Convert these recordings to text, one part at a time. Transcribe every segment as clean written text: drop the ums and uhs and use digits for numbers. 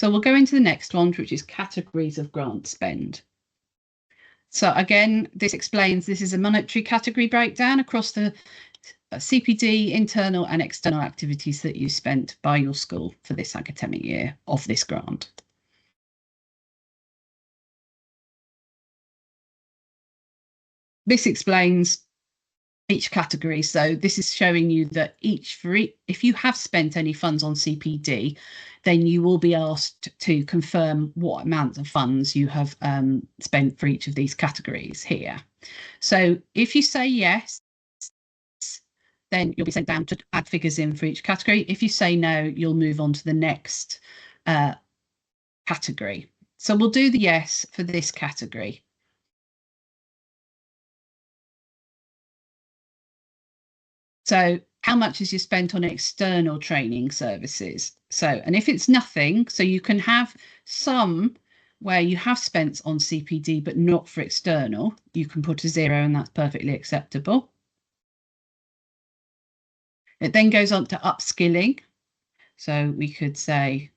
So we'll go into the next one, which is categories of grant spend. So again, this explains this is a monetary category breakdown across the CPD, internal and external activities that you spent by your school for this academic year of this grant. This explains each category. So this is showing you that if you have spent any funds on CPD, then you will be asked to confirm what amount of funds you have spent for each of these categories here. So if you say yes, then you'll be sent down to add figures in for each category. If you say no, you'll move on to the next category. So we'll do the yes for this category. So how much is you spent on external training services? So, and if it's nothing, so you can have some where you have spent on CPD, but not for external, you can put a 0 and that's perfectly acceptable. It then goes on to upskilling. So we could say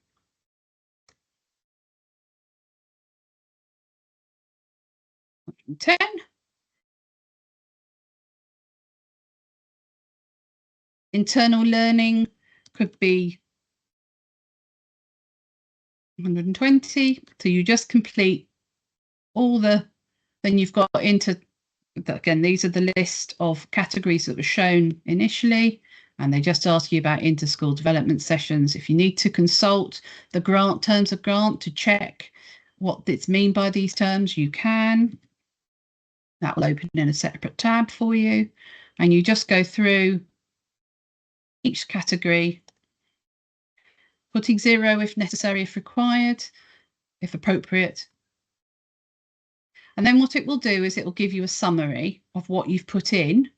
10. Internal learning could be 120. So you just complete all the, then you've got into, again, these are the list of categories that were shown initially, and they just ask you about inter-school development sessions. If you need to consult the grant terms of grant to check what it's mean by these terms, you can. That will open in a separate tab for you, and you just go through each category, putting 0 if necessary, if required, if appropriate. And then what it will do is it will give you a summary of what you've put in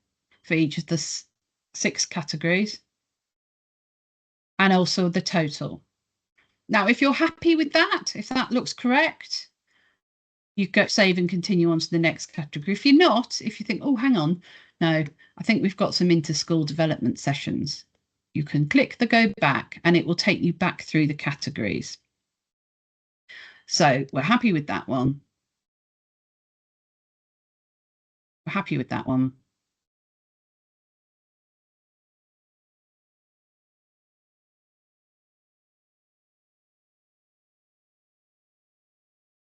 for each of the 6 categories and also the total. Now, if you're happy with that, if that looks correct, you go save and continue on to the next category. If you're not, if you think, oh, hang on, no, I think we've got some inter-school development sessions, you can click the go back and it will take you back through the categories. So we're happy with that one. We're happy with that one.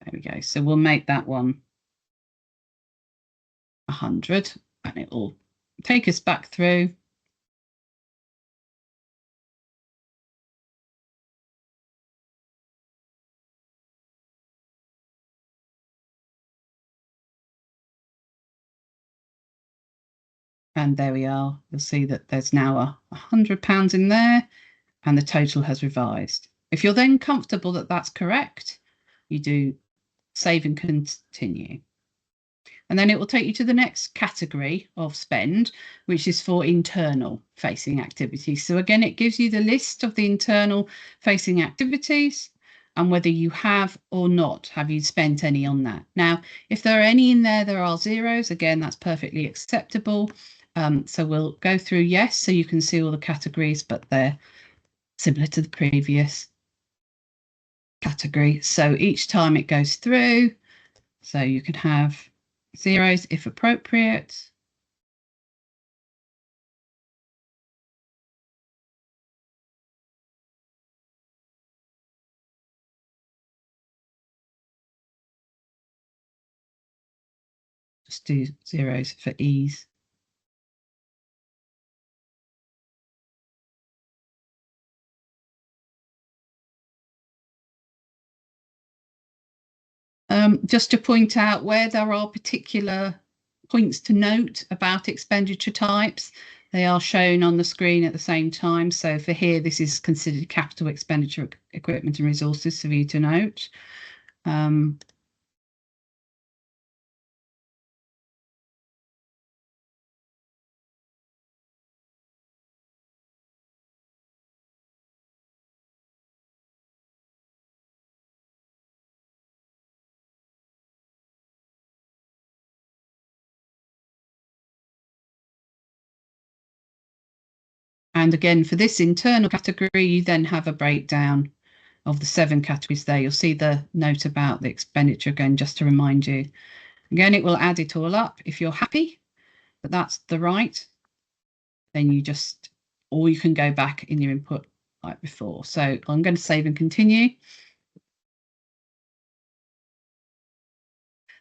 There we go. So we'll make that one 100 and it will take us back through. And there we are. You'll see that there's now £100 in there and the total has revised. If you're then comfortable that that's correct, you do save and continue. And then it will take you to the next category of spend, which is for internal facing activities. So again, it gives you the list of the internal facing activities and whether you have or not, have you spent any on that. Now, if there are any in there, there are 0s. Again, that's perfectly acceptable. So we'll go through yes, so you can see all the categories, but they're similar to the previous category. So each time it goes through, so you can have 0s if appropriate. Just do 0s for ease. Just to point out where there are particular points to note about expenditure types, they are shown on the screen at the same time. So for here, this is considered capital expenditure, equipment and resources for you to note. And again, for this internal category, you then have a breakdown of the 7 categories there, you'll see the note about the expenditure again, just to remind you. Again, it will add it all up. If you're happy that that's the right, then you just, or you can go back in your input like before. So I'm going to save and continue.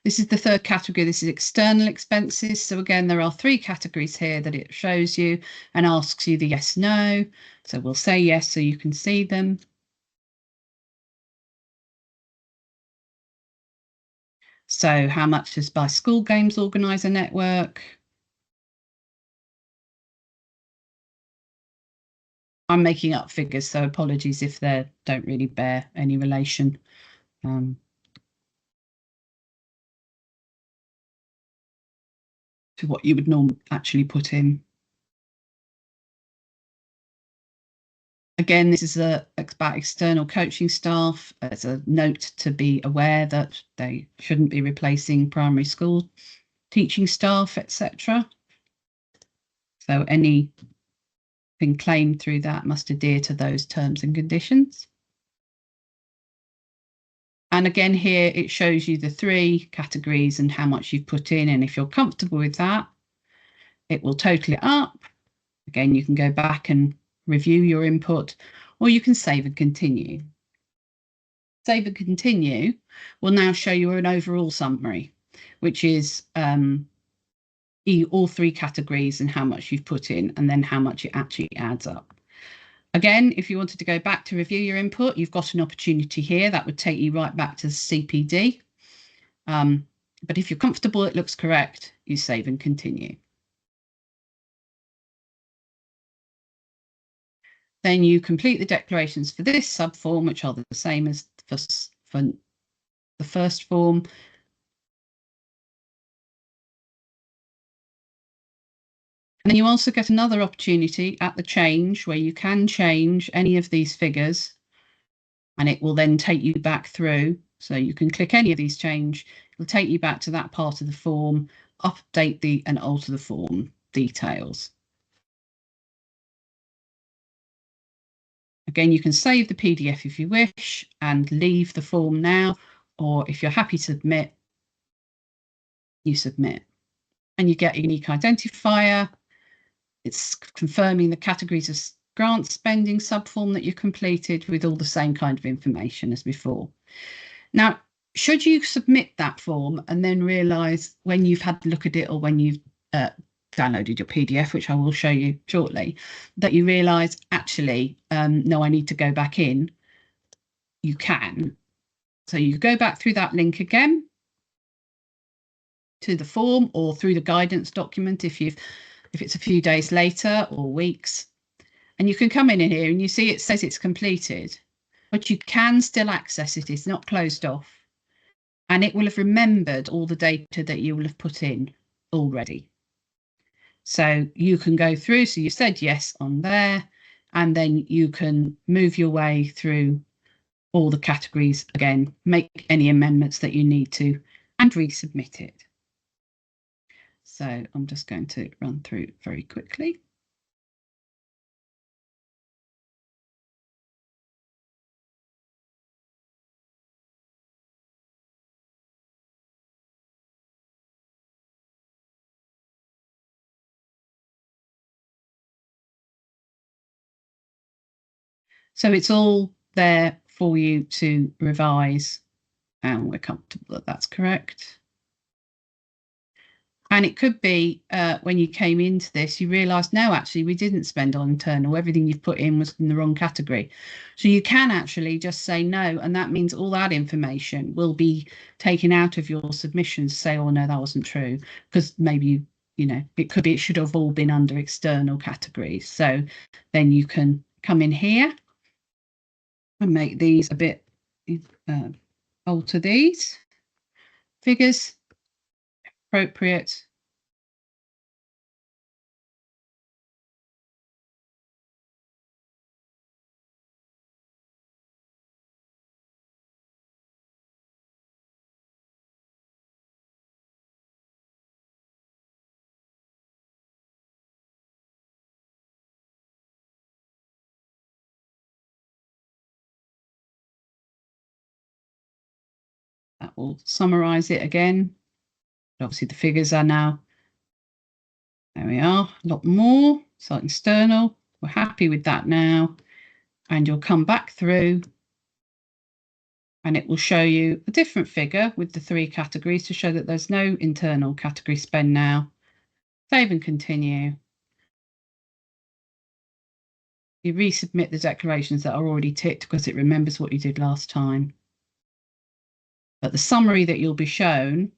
This is the third category. This is external expenses. So again, there are 3 categories here that it shows you and asks you the yes, no. So we'll say yes so you can see them. So how much is by School Games Organiser Network? I'm making up figures, so apologies if they don't really bear any relation. To what you would normally actually put in. Again, this is about external coaching staff. As a note to be aware that they shouldn't be replacing primary school teaching staff, etc. So anything claimed through that must adhere to those terms and conditions. And again, here it shows you the 3 categories and how much you've put in. And if you're comfortable with that, it will total it up. Again, you can go back and review your input, or you can save and continue. Save and continue will now show you an overall summary, which is all 3 categories and how much you've put in, and then how much it actually adds up. Again, if you wanted to go back to review your input, you've got an opportunity here that would take you right back to the CPD. But if you're comfortable, it looks correct, you save and continue. Then you complete the declarations for this subform, which are the same as for the first form. And then you also get another opportunity at the change where you can change any of these figures, and it will then take you back through. So you can click any of these change, it'll take you back to that part of the form, update and alter the form details. Again, you can save the PDF if you wish and leave the form now, or if you're happy to submit, you submit. And you get a unique identifier. It's confirming the categories of grant spending subform that you completed with all the same kind of information as before. Now, should you submit that form and then realise when you've had to look at it, or when you've downloaded your PDF, which I will show you shortly, that you realise actually, no, I need to go back in, you can. So you go back through that link again to the form, or through the guidance document if it's a few days later or weeks, and you can come in here and you see it says it's completed, but you can still access it. It's not closed off, and it will have remembered all the data that you will have put in already. So you can go through, so you said yes on there, and then you can move your way through all the categories again, make any amendments that you need to, and resubmit it. So I'm just going to run through very quickly. So it's all there for you to revise, and we're comfortable that that's correct. And it could be when you came into this, you realised, no, actually, we didn't spend on internal. Everything you've put in was in the wrong category. So you can actually just say no, and that means all that information will be taken out of your submissions. Say, oh, no, that wasn't true, because maybe it could be, it should have all been under external categories. So then you can come in here and make these a bit, alter these figures appropriate. that will summarise it again. Obviously the figures are now, there we are, a lot more. So external, we're happy with that now. And you'll come back through and it will show you a different figure with the 3 categories to show that there's no internal category spend now. Save and continue. You resubmit the declarations that are already ticked because it remembers what you did last time. But the summary that you'll be shown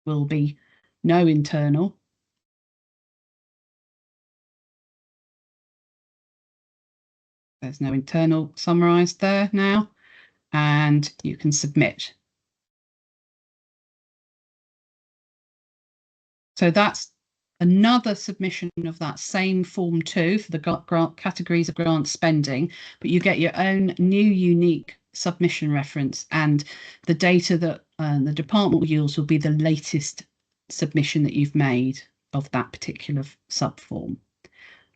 will be no internal. There's no internal summarised there now, and you can submit. So that's another submission of that same Form 2 for the grant categories of grant spending, but you get your own new unique submission reference, and the data that the department will use will be the latest submission that you've made of that particular subform.